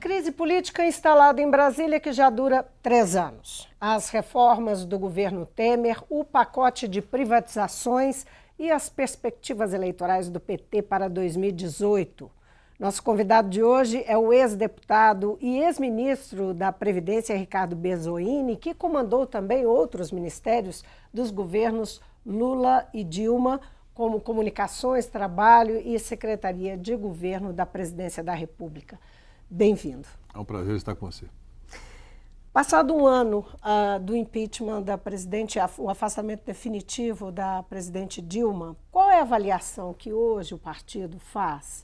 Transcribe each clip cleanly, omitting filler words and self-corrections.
crise política instalada em Brasília que já dura 3 anos. As reformas do governo Temer, o pacote de privatizações e as perspectivas eleitorais do PT para 2018. Nosso convidado de hoje é o ex-deputado e ex-ministro da Previdência, Ricardo Bezzoini, que comandou também outros ministérios dos governos Lula e Dilma, como Comunicações, Trabalho e Secretaria de Governo da Presidência da República. Bem-vindo. É um prazer estar com você. Passado um ano do impeachment da presidente, o afastamento definitivo da presidente Dilma, qual é a avaliação que hoje o partido faz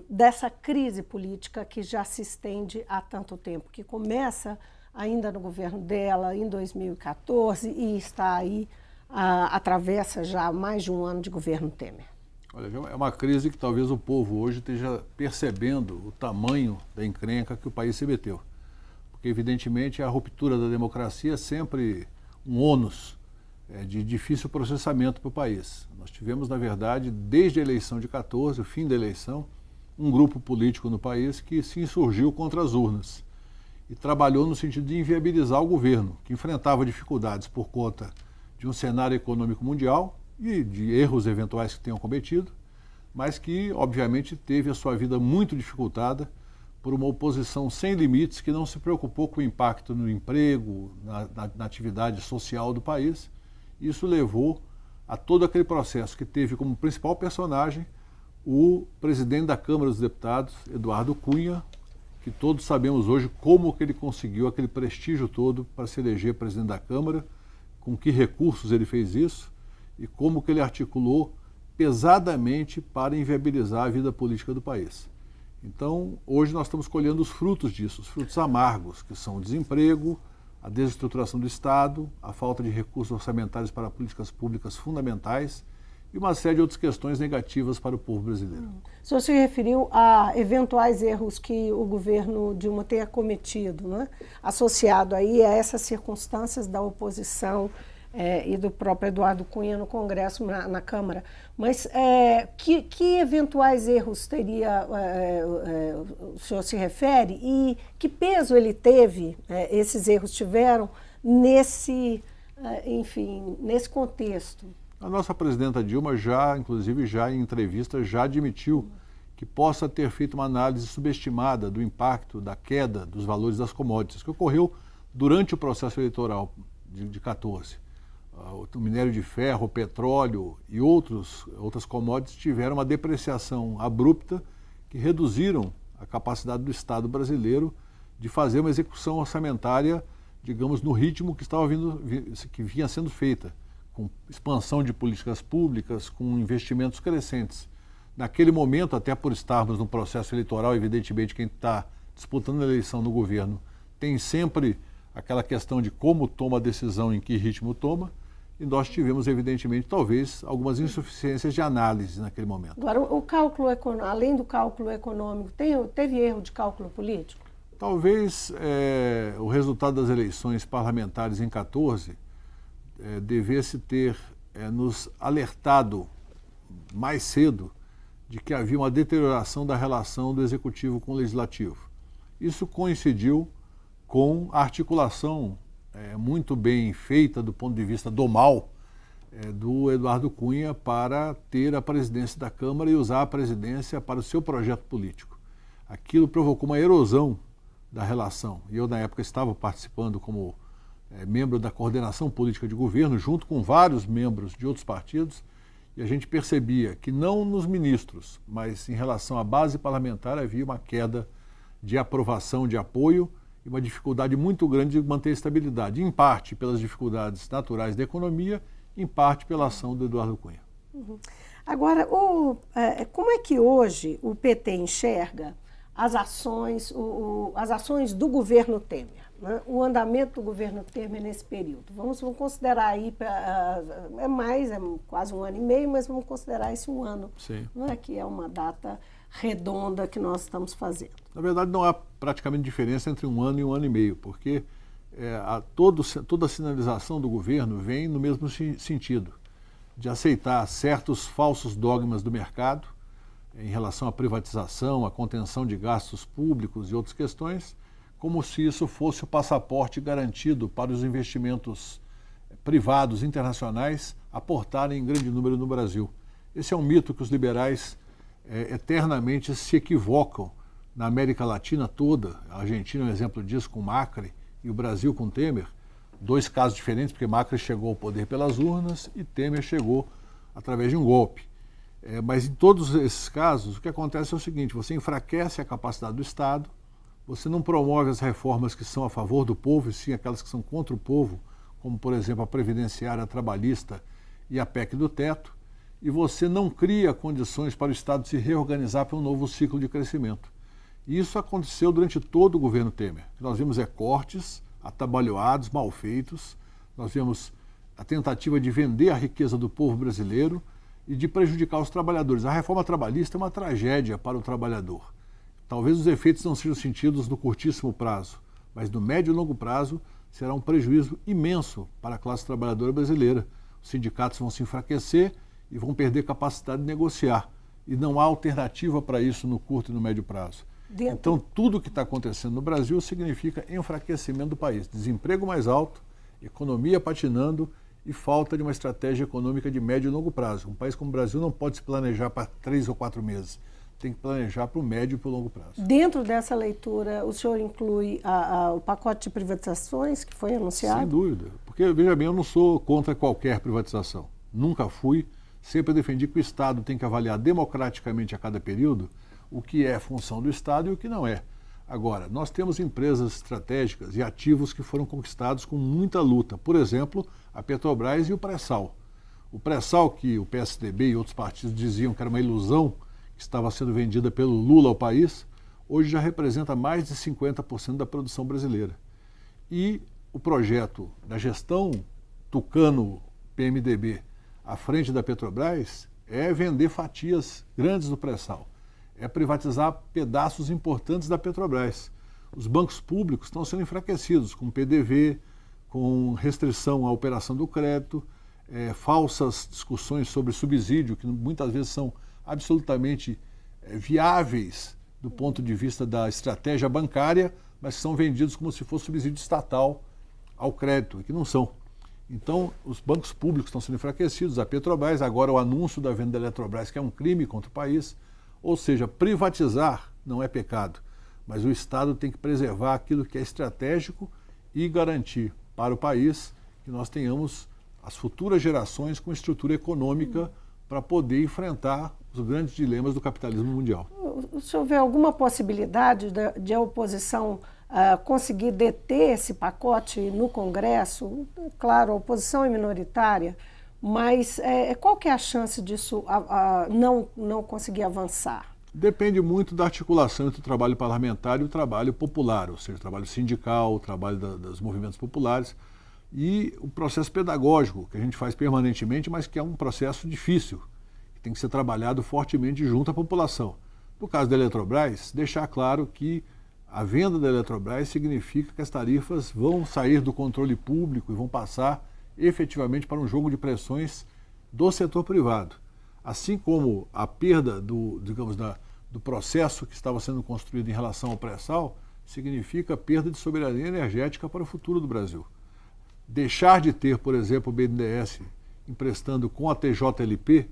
dessa crise política que já se estende há tanto tempo, que começa ainda no governo dela em 2014 e está aí, atravessa já mais de um ano de governo Temer? Olha, é uma crise que talvez o povo hoje esteja percebendo o tamanho da encrenca que o país se meteu. Porque, evidentemente, a ruptura da democracia é sempre um ônus de difícil processamento para o país. Nós tivemos, na verdade, desde a eleição de 14, o fim da eleição, um grupo político no país que se insurgiu contra as urnas e trabalhou no sentido de inviabilizar o governo, que enfrentava dificuldades por conta de um cenário econômico mundial e de erros eventuais que tenham cometido, mas que, obviamente, teve a sua vida muito dificultada por uma oposição sem limites que não se preocupou com o impacto no emprego, na atividade social do país. Isso levou a todo aquele processo que teve como principal personagem o presidente da Câmara dos Deputados, Eduardo Cunha, que todos sabemos hoje como que ele conseguiu aquele prestígio todo para se eleger presidente da Câmara, com que recursos ele fez isso e como que ele articulou pesadamente para inviabilizar a vida política do país. Então, hoje nós estamos colhendo os frutos disso, os frutos amargos, que são o desemprego, a desestruturação do Estado, a falta de recursos orçamentários para políticas públicas fundamentais e uma série de outras questões negativas para o povo brasileiro. O senhor se referiu a eventuais erros que o governo Dilma tenha cometido, né? Associado aí a essas circunstâncias da oposição e do próprio Eduardo Cunha no Congresso, na Câmara. Mas que eventuais erros teria, o senhor se refere, e que peso ele teve, esses erros tiveram nesse contexto? A nossa presidenta Dilma inclusive em entrevista, já admitiu que possa ter feito uma análise subestimada do impacto da queda dos valores das commodities, que ocorreu durante o processo eleitoral de 14. O minério de ferro, o petróleo e outras commodities tiveram uma depreciação abrupta que reduziram a capacidade do Estado brasileiro de fazer uma execução orçamentária, digamos, no ritmo que vinha sendo feita, com expansão de políticas públicas, com investimentos crescentes. Naquele momento, até por estarmos num processo eleitoral, evidentemente quem está disputando a eleição no governo tem sempre aquela questão de como toma a decisão, em que ritmo toma, e nós tivemos, evidentemente, talvez, algumas insuficiências de análise naquele momento. Agora, o cálculo econômico, além do cálculo econômico, teve erro de cálculo político? Talvez o resultado das eleições parlamentares em 14 devesse ter nos alertado mais cedo de que havia uma deterioração da relação do Executivo com o Legislativo. Isso coincidiu com a articulação muito bem feita do ponto de vista do mal do Eduardo Cunha para ter a presidência da Câmara e usar a presidência para o seu projeto político. Aquilo provocou uma erosão da relação. E eu, na época, estava participando como membro da coordenação política de governo, junto com vários membros de outros partidos, e a gente percebia que não nos ministros, mas em relação à base parlamentar havia uma queda de aprovação, de apoio, e uma dificuldade muito grande de manter a estabilidade, em parte pelas dificuldades naturais da economia, em parte pela ação do Eduardo Cunha. Uhum. Agora, como é que hoje o PT enxerga as ações do governo Temer, né? O andamento do governo Temer nesse período? Vamos considerar aí, é quase um ano e meio, mas vamos considerar esse um ano, não é, que é uma data redonda que nós estamos fazendo. Na verdade, não há praticamente diferença entre um ano e um ano e meio, porque toda a sinalização do governo vem no mesmo sentido, de aceitar certos falsos dogmas do mercado, em relação à privatização, à contenção de gastos públicos e outras questões, como se isso fosse o passaporte garantido para os investimentos privados internacionais aportarem em grande número no Brasil. Esse é um mito que os liberais eternamente se equivocam na América Latina toda. A Argentina é um exemplo disso com Macri e o Brasil com Temer. Dois casos diferentes, porque Macri chegou ao poder pelas urnas e Temer chegou através de um golpe. Mas em todos esses casos, o que acontece é o seguinte: você enfraquece a capacidade do Estado, você não promove as reformas que são a favor do povo, e sim aquelas que são contra o povo, como, por exemplo, a previdenciária, a trabalhista e a PEC do teto, e você não cria condições para o Estado se reorganizar para um novo ciclo de crescimento. E isso aconteceu durante todo o governo Temer. O que nós vimos cortes atabalhoados, mal feitos, nós vimos a tentativa de vender a riqueza do povo brasileiro e de prejudicar os trabalhadores. A reforma trabalhista é uma tragédia para o trabalhador. Talvez os efeitos não sejam sentidos no curtíssimo prazo, mas no médio e longo prazo será um prejuízo imenso para a classe trabalhadora brasileira. Os sindicatos vão se enfraquecer e vão perder capacidade de negociar. E não há alternativa para isso no curto e no médio prazo. Então, tudo o que está acontecendo no Brasil significa enfraquecimento do país. Desemprego mais alto, economia patinando e falta de uma estratégia econômica de médio e longo prazo. Um país como o Brasil não pode se planejar para 3 ou 4 meses. Tem que planejar para o médio e para o longo prazo. Dentro dessa leitura, o senhor inclui o pacote de privatizações que foi anunciado? Sem dúvida. Porque, veja bem, eu não sou contra qualquer privatização. Nunca fui. Sempre defendi que o Estado tem que avaliar democraticamente a cada período o que é função do Estado e o que não é. Agora, nós temos empresas estratégicas e ativos que foram conquistados com muita luta. Por exemplo, a Petrobras e o pré-sal. O pré-sal, que o PSDB e outros partidos diziam que era uma ilusão, que estava sendo vendida pelo Lula ao país, hoje já representa mais de 50% da produção brasileira. E o projeto da gestão Tucano-PMDB à frente da Petrobras é vender fatias grandes do pré-sal. É privatizar pedaços importantes da Petrobras. Os bancos públicos estão sendo enfraquecidos com PDV, com restrição à operação do crédito, falsas discussões sobre subsídio, que muitas vezes são absolutamente viáveis do ponto de vista da estratégia bancária, mas que são vendidos como se fosse subsídio estatal ao crédito, e que não são. Então, os bancos públicos estão sendo enfraquecidos, a Petrobras, agora o anúncio da venda da Eletrobras, que é um crime contra o país. Ou seja, privatizar não é pecado, mas o Estado tem que preservar aquilo que é estratégico e garantir para o país que nós tenhamos as futuras gerações com estrutura econômica para poder enfrentar os grandes dilemas do capitalismo mundial. O senhor vê alguma possibilidade de a oposição conseguir deter esse pacote no Congresso? Claro, a oposição é minoritária, mas qual que é a chance disso não conseguir avançar? Depende muito da articulação entre o trabalho parlamentar e o trabalho popular, ou seja, o trabalho sindical, o trabalho dos movimentos populares e o processo pedagógico que a gente faz permanentemente, mas que é um processo difícil, que tem que ser trabalhado fortemente junto à população. No caso da Eletrobras, deixar claro que a venda da Eletrobras significa que as tarifas vão sair do controle público e vão passar efetivamente para um jogo de pressões do setor privado. Assim como a perda do processo que estava sendo construído em relação ao pré-sal significa perda de soberania energética para o futuro do Brasil. Deixar de ter, por exemplo, o BNDES emprestando com a TJLP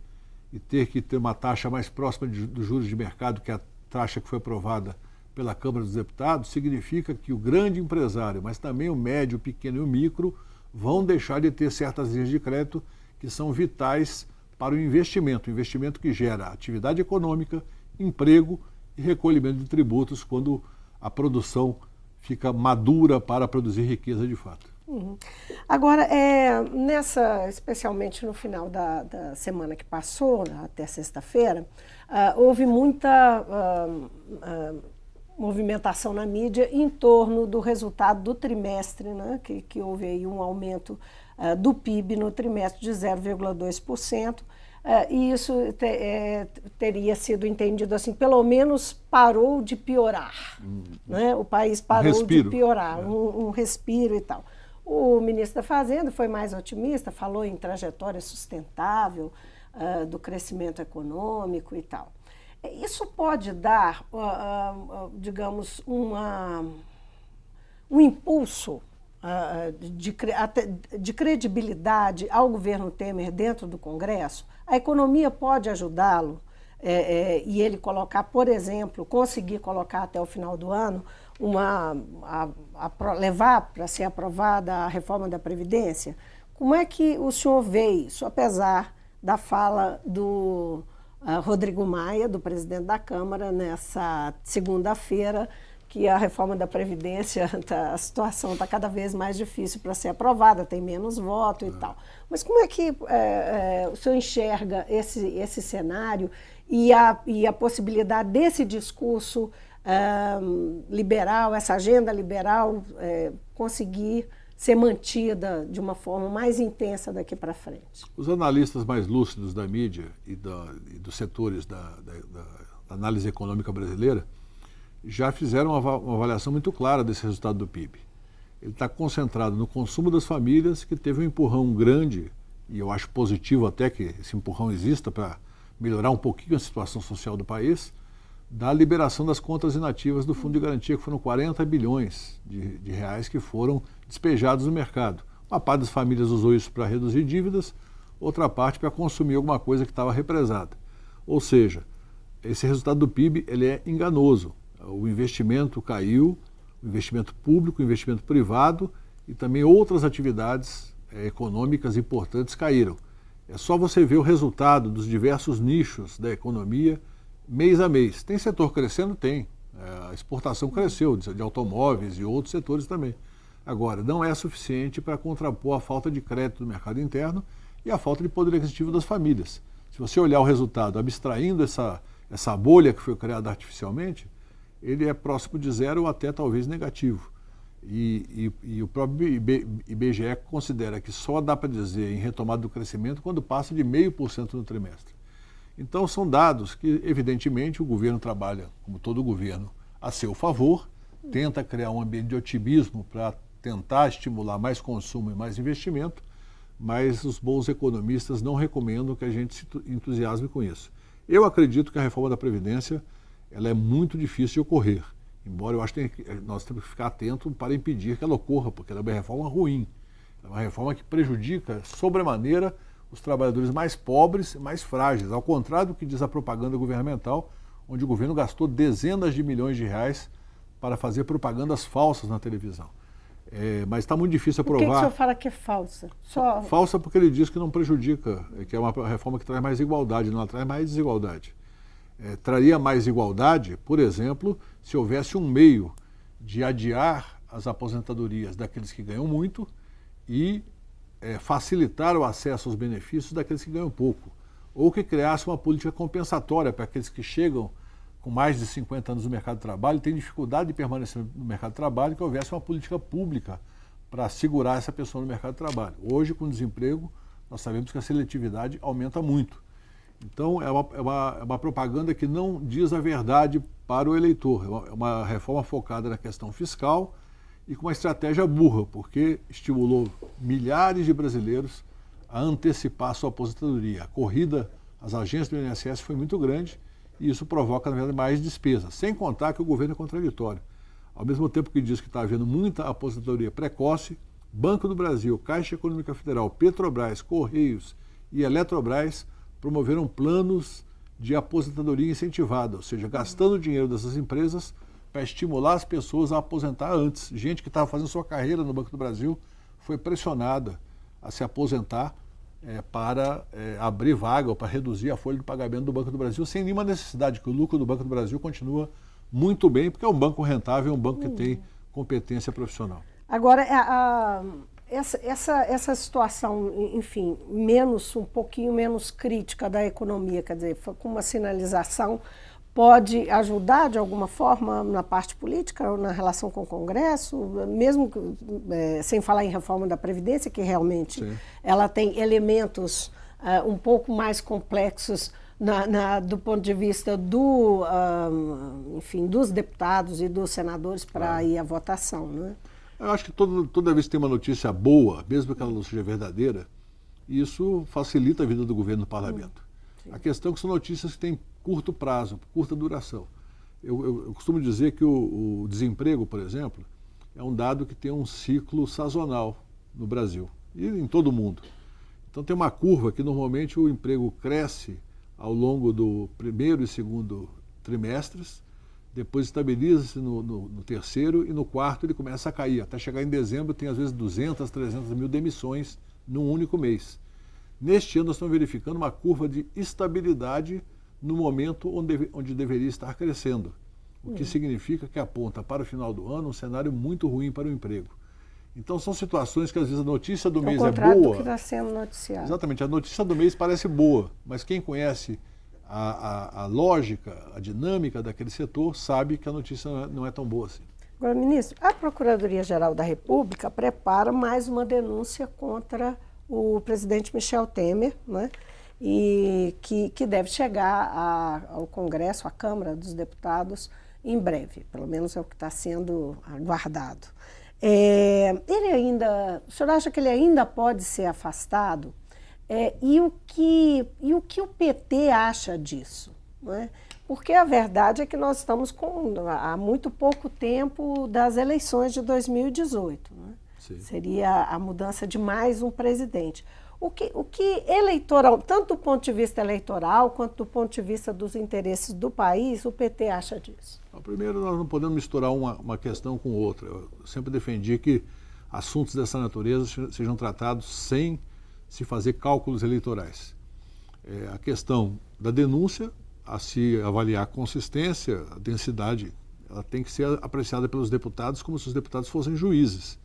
e ter que ter uma taxa mais próxima dos juros de mercado que a taxa que foi aprovada pela Câmara dos Deputados, significa que o grande empresário, mas também o médio, o pequeno e o micro, vão deixar de ter certas linhas de crédito que são vitais para o investimento que gera atividade econômica, emprego e recolhimento de tributos quando a produção fica madura para produzir riqueza de fato. Uhum. Agora, especialmente no final da semana que passou, até sexta-feira, houve muita movimentação na mídia em torno do resultado do trimestre, né, que houve aí um aumento do PIB no trimestre de 0,2%, e isso teria sido entendido assim, pelo menos parou de piorar, né? O país parou de piorar, um respiro e tal. O ministro da Fazenda foi mais otimista, falou em trajetória sustentável do crescimento econômico e tal. Isso pode dar, digamos, um impulso de credibilidade ao governo Temer dentro do Congresso? A economia pode ajudá-lo e ele colocar, por exemplo, conseguir colocar até o final do ano, levar para ser aprovada a reforma da Previdência? Como é que o senhor vê isso, apesar da fala do Rodrigo Maia, do presidente da Câmara, nessa segunda-feira, que a reforma da Previdência, a situação está cada vez mais difícil para ser aprovada, tem menos voto e tal. Mas como é que o senhor enxerga esse cenário e a possibilidade desse discurso liberal, essa agenda liberal, conseguir ser mantida de uma forma mais intensa daqui para frente? Os analistas mais lúcidos da mídia e dos setores da análise econômica brasileira já fizeram uma avaliação muito clara desse resultado do PIB. Ele está concentrado no consumo das famílias, que teve um empurrão grande, e eu acho positivo até que esse empurrão exista para melhorar um pouquinho a situação social do país, da liberação das contas inativas do Fundo de Garantia, que foram 40 bilhões de reais que foram despejados no mercado. Uma parte das famílias usou isso para reduzir dívidas, outra parte para consumir alguma coisa que estava represada. Ou seja, esse resultado do PIB ele é enganoso. O investimento caiu, o investimento público, o investimento privado e também outras atividades econômicas importantes caíram. É só você ver o resultado dos diversos nichos da economia mês a mês. Tem setor crescendo? Tem. A exportação cresceu, de automóveis e outros setores também. Agora, não é suficiente para contrapor a falta de crédito no mercado interno e a falta de poder aquisitivo das famílias. Se você olhar o resultado, abstraindo essa bolha que foi criada artificialmente, ele é próximo de zero ou até talvez negativo. E o próprio IBGE considera que só dá para dizer em retomada do crescimento quando passa de 0,5% no trimestre. Então são dados que, evidentemente, o governo trabalha, como todo governo, a seu favor, tenta criar um ambiente de otimismo para tentar estimular mais consumo e mais investimento, mas os bons economistas não recomendam que a gente se entusiasme com isso. Eu acredito que a reforma da Previdência ela é muito difícil de ocorrer, embora eu acho que nós temos que ficar atentos para impedir que ela ocorra, porque ela é uma reforma ruim, é uma reforma que prejudica sobremaneira os trabalhadores mais pobres e mais frágeis, ao contrário do que diz a propaganda governamental, onde o governo gastou dezenas de milhões de reais para fazer propagandas falsas na televisão. Mas está muito difícil aprovar. Por que o senhor fala que é falsa? Falsa porque ele diz que não prejudica, que é uma reforma que traz mais igualdade, não traz mais desigualdade. Traria mais igualdade, por exemplo, se houvesse um meio de adiar as aposentadorias daqueles que ganham muito e facilitar o acesso aos benefícios daqueles que ganham pouco. Ou que criasse uma política compensatória para aqueles que chegam com mais de 50 anos no mercado de trabalho e têm dificuldade de permanecer no mercado de trabalho, que houvesse uma política pública para segurar essa pessoa no mercado de trabalho. Hoje, com o desemprego, nós sabemos que a seletividade aumenta muito. Então, é uma propaganda que não diz a verdade para o eleitor. É uma reforma focada na questão fiscal e com uma estratégia burra, porque estimulou milhares de brasileiros a antecipar sua aposentadoria. A corrida às agências do INSS foi muito grande e isso provoca, na verdade, mais despesas. Sem contar que o governo é contraditório. Ao mesmo tempo que diz que está havendo muita aposentadoria precoce, Banco do Brasil, Caixa Econômica Federal, Petrobras, Correios e Eletrobras promoveram planos de aposentadoria incentivada, ou seja, gastando o dinheiro dessas empresas para estimular as pessoas a aposentar antes. Gente que estava fazendo sua carreira no Banco do Brasil foi pressionada a se aposentar para abrir vaga ou para reduzir a folha de pagamento do Banco do Brasil sem nenhuma necessidade, que o lucro do Banco do Brasil continua muito bem, porque é um banco rentável, é um banco que tem competência profissional. Agora, essa situação, enfim, um pouquinho menos crítica da economia, quer dizer, com uma sinalização, pode ajudar de alguma forma na parte política, ou na relação com o Congresso, mesmo sem falar em reforma da Previdência, que realmente Sim. ela tem elementos um pouco mais complexos do ponto de vista enfim, dos deputados e dos senadores para ir à votação, né? Eu acho que toda vez que tem uma notícia boa, mesmo que ela não seja verdadeira, isso facilita a vida do governo no parlamento. A questão é que são notícias que têm curto prazo, curta duração. Eu costumo dizer que o desemprego, por exemplo, é um dado que tem um ciclo sazonal no Brasil e em todo o mundo. Então tem uma curva que normalmente o emprego cresce ao longo do primeiro e segundo trimestres, depois estabiliza-se no terceiro e no quarto ele começa a cair. Até chegar em dezembro tem às vezes 200, 300 mil demissões num único mês. Neste ano nós estamos verificando uma curva de estabilidade no momento onde deveria estar crescendo, o que significa que aponta para o final do ano um cenário muito ruim para o emprego. Então são situações que às vezes a notícia do mês é boa. Do que está sendo noticiado. Exatamente, a notícia do mês parece boa, mas quem conhece a lógica, a dinâmica daquele setor, sabe que a notícia não é tão boa assim. Agora, ministro, a Procuradoria-Geral da República prepara mais uma denúncia contra o presidente Michel Temer, né? E que deve chegar ao Congresso, à Câmara dos Deputados, em breve. Pelo menos é o que está sendo aguardado. O senhor acha que ele ainda pode ser afastado? E o que o PT acha disso? Não é? Porque a verdade é que nós estamos há muito pouco tempo das eleições de 2018. Não é? Seria a mudança de mais um presidente. O que eleitoral, tanto do ponto de vista eleitoral quanto do ponto de vista dos interesses do país, o PT acha disso? Primeiro, nós não podemos misturar uma questão com outra. Eu sempre defendi que assuntos dessa natureza sejam tratados sem se fazer cálculos eleitorais. A questão da denúncia, a se avaliar a consistência, a densidade, ela tem que ser apreciada pelos deputados como se os deputados fossem juízes.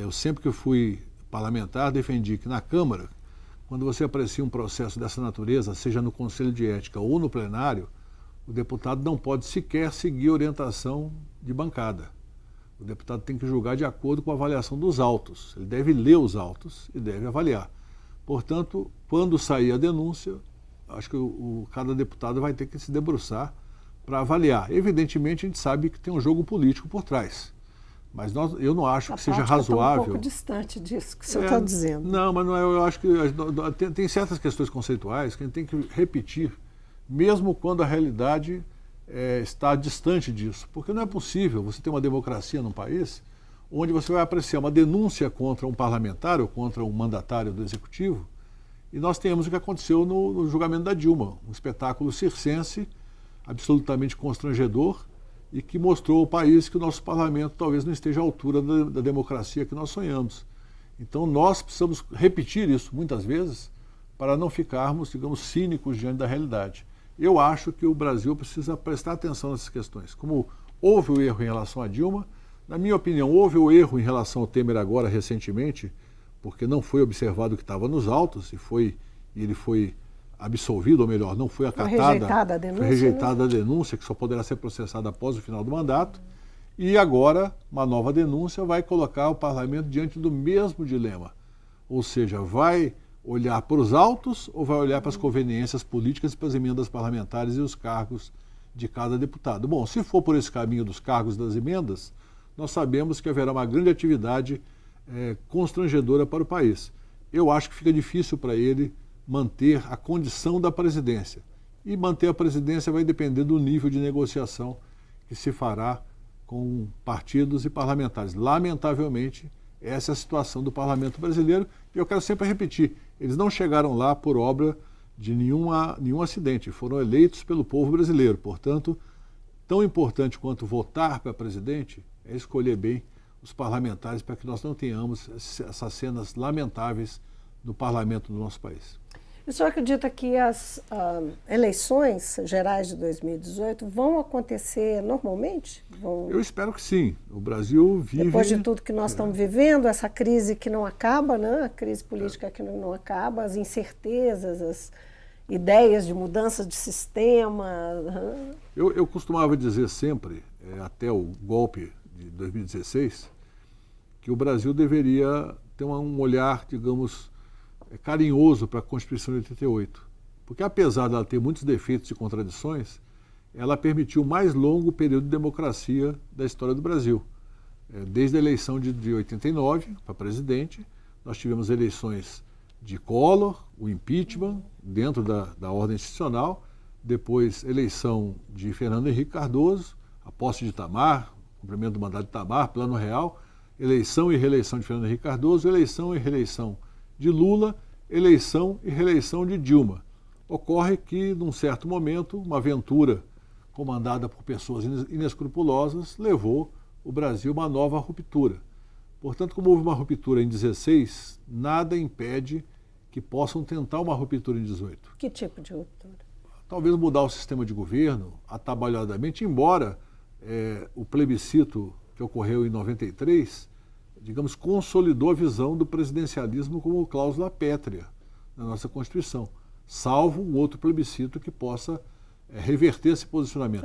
Eu sempre que fui parlamentar defendi que na Câmara, quando você aprecia um processo dessa natureza, seja no Conselho de Ética ou no plenário, o deputado não pode sequer seguir orientação de bancada. O deputado tem que julgar de acordo com a avaliação dos autos. Ele deve ler os autos e deve avaliar. Portanto, quando sair a denúncia, acho que cada deputado vai ter que se debruçar para avaliar. Evidentemente, a gente sabe que tem um jogo político por trás. Mas eu não acho que seja razoável. Um pouco distante disso que o senhor está dizendo. Não, mas não é, eu acho que tem certas questões conceituais que a gente tem que repetir, mesmo quando a realidade está distante disso. Porque não é possível você ter uma democracia num país onde você vai apreciar uma denúncia contra um parlamentar ou contra um mandatário do executivo e nós temos o que aconteceu no julgamento da Dilma, um espetáculo circense absolutamente constrangedor e que mostrou ao país que o nosso parlamento talvez não esteja à altura da democracia que nós sonhamos. Então nós precisamos repetir isso muitas vezes para não ficarmos, digamos, cínicos diante da realidade. Eu acho que o Brasil precisa prestar atenção nessas questões. Como houve o erro em relação à Dilma, na minha opinião, houve o erro em relação ao Temer agora, recentemente, porque não foi observado o que estava nos autos e ele foi absolvido, ou melhor, não foi acatada, foi rejeitada a denúncia, que só poderá ser processada após o final do mandato, e agora uma nova denúncia vai colocar o parlamento diante do mesmo dilema, ou seja, vai olhar para os autos ou vai olhar para as conveniências políticas e para as emendas parlamentares e os cargos de cada deputado. Bom, se for por esse caminho dos cargos e das emendas, nós sabemos que haverá uma grande atividade constrangedora para o país. Eu acho que fica difícil para ele manter a condição da presidência. E manter a presidência vai depender do nível de negociação que se fará com partidos e parlamentares. Lamentavelmente, essa é a situação do parlamento brasileiro. E eu quero sempre repetir, eles não chegaram lá por obra de nenhum acidente, foram eleitos pelo povo brasileiro. Portanto, tão importante quanto votar para presidente é escolher bem os parlamentares para que nós não tenhamos essas cenas lamentáveis no parlamento do nosso país. O senhor acredita que as eleições gerais de 2018 vão acontecer normalmente? Eu espero que sim. O Brasil vive... Depois de tudo que nós estamos vivendo, essa crise que não acaba, né? A crise política que não acaba, as incertezas, as ideias de mudança de sistema. Eu costumava dizer sempre, até o golpe de 2016, que o Brasil deveria ter um olhar, digamos, carinhoso para a Constituição de 88. Porque apesar dela ter muitos defeitos e contradições, ela permitiu o mais longo período de democracia da história do Brasil. Desde a eleição de 89 para presidente, nós tivemos eleições de Collor, o impeachment dentro da ordem institucional, depois eleição de Fernando Henrique Cardoso, a posse de Itamar, cumprimento do mandato de Itamar, Plano Real, eleição e reeleição de Fernando Henrique Cardoso, eleição e reeleição de Lula, eleição e reeleição de Dilma. Ocorre que, num certo momento, uma aventura comandada por pessoas inescrupulosas levou o Brasil a uma nova ruptura. Portanto, como houve uma ruptura em 16, nada impede que possam tentar uma ruptura em 18. Que tipo de ruptura? Talvez mudar o sistema de governo atabalhadamente, embora o plebiscito que ocorreu em 93, digamos, consolidou a visão do presidencialismo como cláusula pétrea na nossa Constituição, salvo um outro plebiscito que possa reverter esse posicionamento.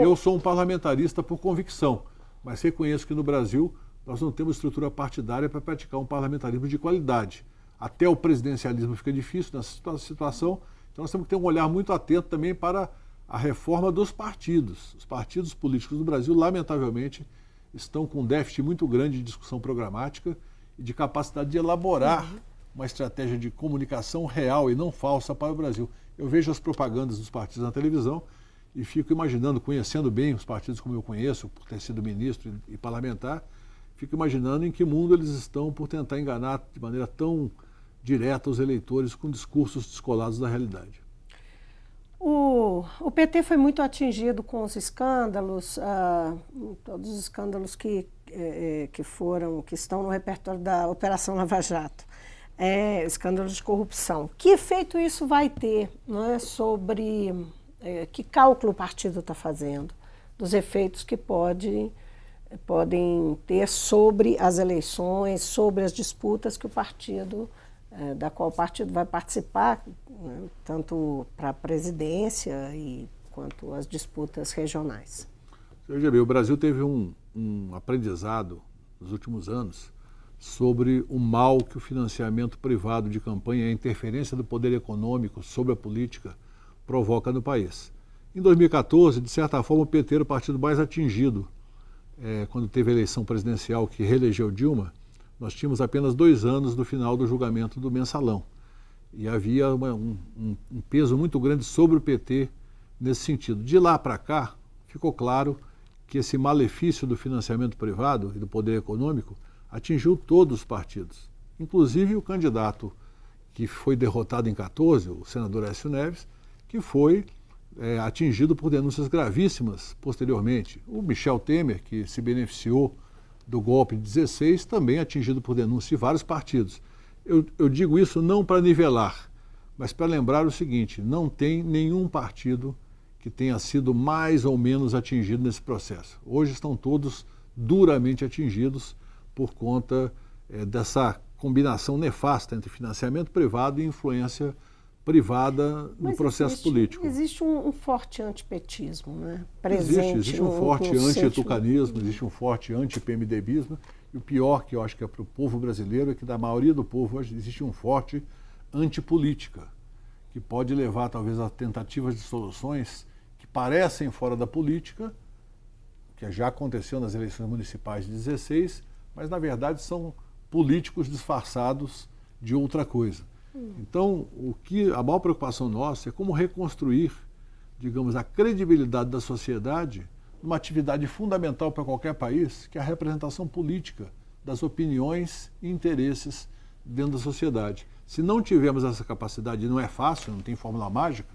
Eu sou um parlamentarista por convicção, mas reconheço que no Brasil nós não temos estrutura partidária para praticar um parlamentarismo de qualidade. Até o presidencialismo fica difícil nessa situação, então nós temos que ter um olhar muito atento também para a reforma dos partidos. Os partidos políticos do Brasil, lamentavelmente, estão com um déficit muito grande de discussão programática e de capacidade de elaborar uma estratégia de comunicação real e não falsa para o Brasil. Eu vejo as propagandas dos partidos na televisão e fico imaginando, conhecendo bem os partidos como eu conheço, por ter sido ministro e parlamentar, fico imaginando em que mundo eles estão por tentar enganar de maneira tão direta os eleitores com discursos descolados da realidade. O PT foi muito atingido com os escândalos, todos os escândalos que estão no repertório da Operação Lava Jato, escândalos de corrupção. Que efeito isso vai ter, não é, sobre que cálculo o partido está fazendo, dos efeitos que podem ter sobre as eleições, sobre as disputas que o partido da qual o partido vai participar, né, tanto para a presidência quanto as disputas regionais. Veja bem, o Brasil teve um aprendizado nos últimos anos sobre o mal que o financiamento privado de campanha e a interferência do poder econômico sobre a política provoca no país. Em 2014, de certa forma, o PT era o partido mais atingido. Quando teve a eleição presidencial que reelegeu Dilma, nós tínhamos apenas 2 anos do final do julgamento do Mensalão. E havia um peso muito grande sobre o PT nesse sentido. De lá para cá, ficou claro que esse malefício do financiamento privado e do poder econômico atingiu todos os partidos, inclusive o candidato que foi derrotado em 14, o senador Aécio Neves, que foi atingido por denúncias gravíssimas posteriormente. O Michel Temer, que se beneficiou do golpe de 16, também atingido por denúncias de vários partidos. Eu digo isso não para nivelar, mas para lembrar o seguinte: não tem nenhum partido que tenha sido mais ou menos atingido nesse processo. Hoje estão todos duramente atingidos por conta dessa combinação nefasta entre financiamento privado e influência privada no processo político. Existe um forte antipetismo, né? Presente. Existe um forte anti-tucanismo, existe um forte anti-PMDBismo, e o pior que eu acho que é para o povo brasileiro é que da maioria do povo hoje existe um forte antipolítica, que pode levar talvez a tentativas de soluções que parecem fora da política, que já aconteceu nas eleições municipais de 16, mas na verdade são políticos disfarçados de outra coisa. Então, a maior preocupação nossa é como reconstruir, digamos, a credibilidade da sociedade numa atividade fundamental para qualquer país, que é a representação política das opiniões e interesses dentro da sociedade. Se não tivermos essa capacidade, e não é fácil, não tem fórmula mágica,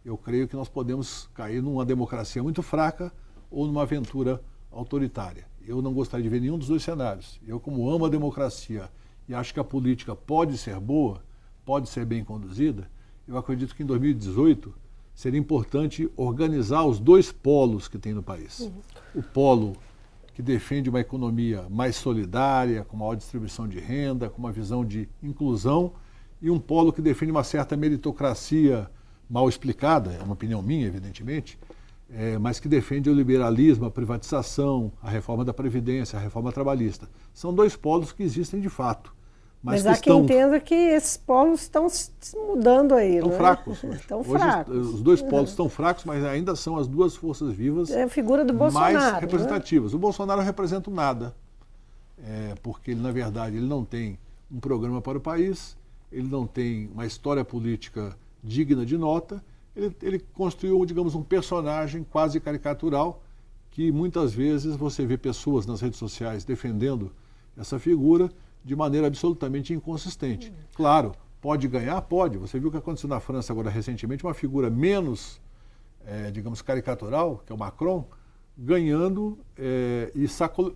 eu creio que nós podemos cair numa democracia muito fraca ou numa aventura autoritária. Eu não gostaria de ver nenhum dos dois cenários. Eu, como amo a democracia e acho que a política pode ser boa, pode ser bem conduzida, eu acredito que em 2018 seria importante organizar os 2 polos que tem no país. O polo que defende uma economia mais solidária, com maior distribuição de renda, com uma visão de inclusão, e um polo que defende uma certa meritocracia mal explicada, é uma opinião minha, evidentemente, mas que defende o liberalismo, a privatização, a reforma da Previdência, a reforma trabalhista. São 2 polos que existem de fato. Mas há quem entenda que esses polos estão se mudando aí, estão não é? fracos. Estão fracos. Os 2 polos estão fracos, mas ainda são as 2 forças vivas a figura do Bolsonaro, mais representativas. Né? O Bolsonaro representa um nada, porque ele, na verdade, ele não tem um programa para o país, ele não tem uma história política digna de nota, ele construiu, digamos, um personagem quase caricatural, que muitas vezes você vê pessoas nas redes sociais defendendo essa figura de maneira absolutamente inconsistente. Claro, pode ganhar? Pode. Você viu o que aconteceu na França agora recentemente, uma figura menos, digamos, caricatural, que é o Macron, ganhando e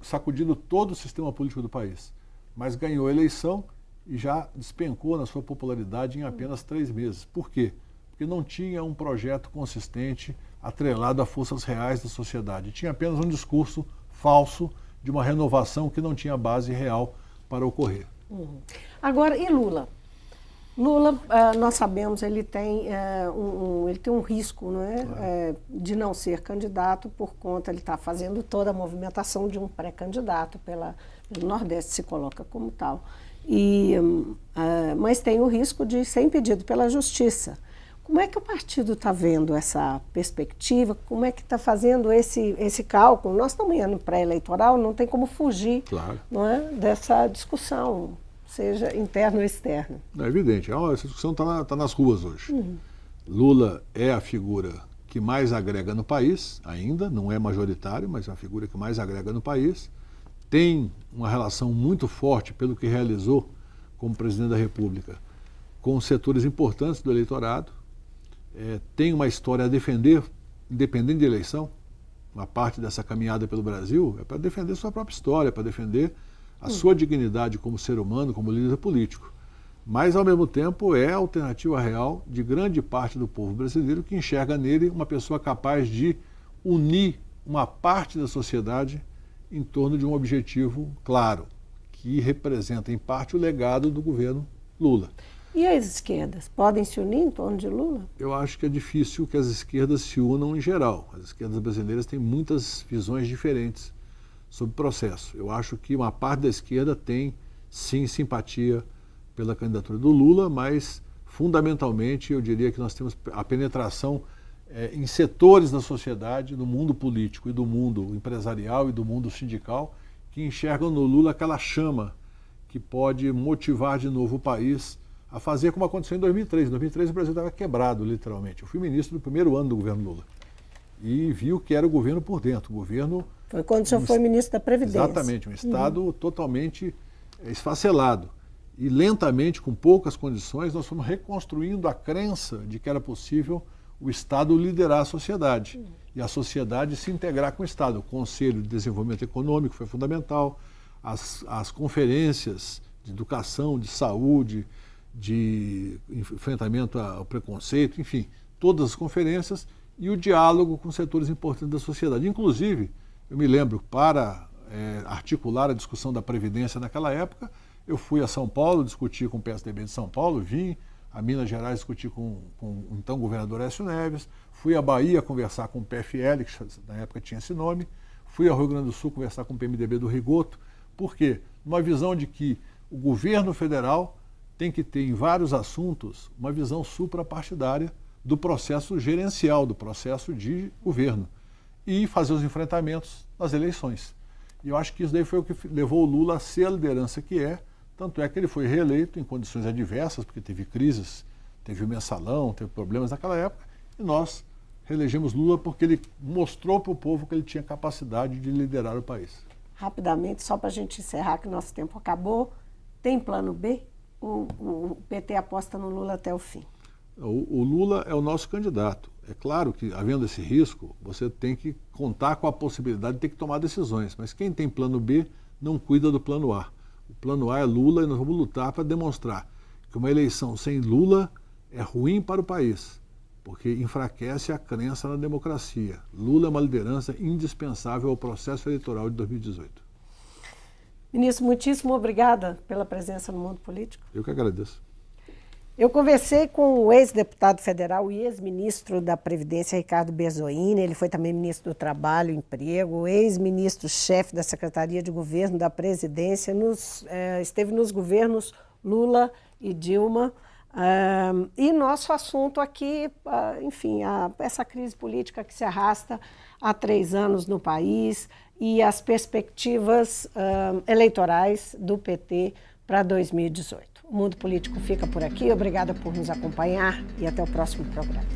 sacudindo todo o sistema político do país. Mas ganhou a eleição e já despencou na sua popularidade em apenas 3 meses. Por quê? Porque não tinha um projeto consistente atrelado a forças reais da sociedade. Tinha apenas um discurso falso de uma renovação que não tinha base real para ocorrer. Agora, e Lula? Lula, nós sabemos, ele tem um risco, não é? Claro. De não ser candidato por conta, ele está fazendo toda a movimentação de um pré-candidato pelo Nordeste, se coloca como tal. Mas tem o risco de ser impedido pela Justiça. Como é que o partido está vendo essa perspectiva? Como é que está fazendo esse cálculo? Nós estamos em ano pré-eleitoral, não tem como fugir, Claro. não é, dessa discussão, seja interna ou externa. É evidente, essa discussão está nas ruas hoje. Lula é a figura que mais agrega no país, ainda, não é majoritário, mas é a figura que mais agrega no país. Tem uma relação muito forte, pelo que realizou como presidente da República, com setores importantes do eleitorado. Tem uma história a defender, independente de eleição. Uma parte dessa caminhada pelo Brasil é para defender sua própria história, para defender a sua dignidade como ser humano, como líder político. Mas, ao mesmo tempo, é a alternativa real de grande parte do povo brasileiro que enxerga nele uma pessoa capaz de unir uma parte da sociedade em torno de um objetivo claro, que representa, em parte, o legado do governo Lula. E as esquerdas podem se unir em torno de Lula? Eu acho que é difícil que as esquerdas se unam em geral. As esquerdas brasileiras têm muitas visões diferentes sobre o processo. Eu acho que uma parte da esquerda tem, sim, simpatia pela candidatura do Lula, mas, fundamentalmente, eu diria que nós temos a penetração em setores da sociedade, do mundo político e do mundo empresarial e do mundo sindical, que enxergam no Lula aquela chama que pode motivar de novo o país a fazer como aconteceu em 2003. Em 2003 o Brasil estava quebrado, literalmente. Eu fui ministro do primeiro ano do governo Lula e vi o que era o governo por dentro. O governo... Foi quando o senhor foi ministro da Previdência. Exatamente, um Estado totalmente esfacelado. E lentamente, com poucas condições, nós fomos reconstruindo a crença de que era possível o Estado liderar a sociedade e a sociedade se integrar com o Estado. O Conselho de Desenvolvimento Econômico foi fundamental, as conferências de educação, de saúde, de enfrentamento ao preconceito, enfim, todas as conferências e o diálogo com setores importantes da sociedade. Inclusive, eu me lembro, para articular a discussão da Previdência naquela época, eu fui a São Paulo discutir com o PSDB de São Paulo, vim a Minas Gerais discutir com o então governador Aécio Neves, fui à Bahia conversar com o PFL, que na época tinha esse nome, fui ao Rio Grande do Sul conversar com o PMDB do Rigoto. Por quê? Uma visão de que o governo federal tem que ter em vários assuntos uma visão suprapartidária do processo gerencial, do processo de governo e fazer os enfrentamentos nas eleições. E eu acho que isso daí foi o que levou o Lula a ser a liderança que é, tanto é que ele foi reeleito em condições adversas, porque teve crises, teve o mensalão, teve problemas naquela época, e nós reelegemos Lula porque ele mostrou para o povo que ele tinha capacidade de liderar o país. Rapidamente, só para a gente encerrar, que o nosso tempo acabou, tem plano B? O PT aposta no Lula até o fim? O Lula é o nosso candidato. É claro que, havendo esse risco, você tem que contar com a possibilidade de ter que tomar decisões, mas quem tem plano B não cuida do plano A. O plano A é Lula e nós vamos lutar para demonstrar que uma eleição sem Lula é ruim para o país, porque enfraquece a crença na democracia. Lula é uma liderança indispensável ao processo eleitoral de 2018. Ministro, muitíssimo obrigada pela presença no mundo político. Eu que agradeço. Eu conversei com o ex-deputado federal e ex-ministro da Previdência, Ricardo Berzoini. Ele foi também ministro do Trabalho e Emprego, ex-ministro-chefe da Secretaria de Governo da Presidência, esteve nos governos Lula e Dilma. E nosso assunto aqui, enfim, essa crise política que se arrasta há 3 anos no país e as perspectivas eleitorais do PT para 2018. O Mundo Político fica por aqui. Obrigada por nos acompanhar e até o próximo programa.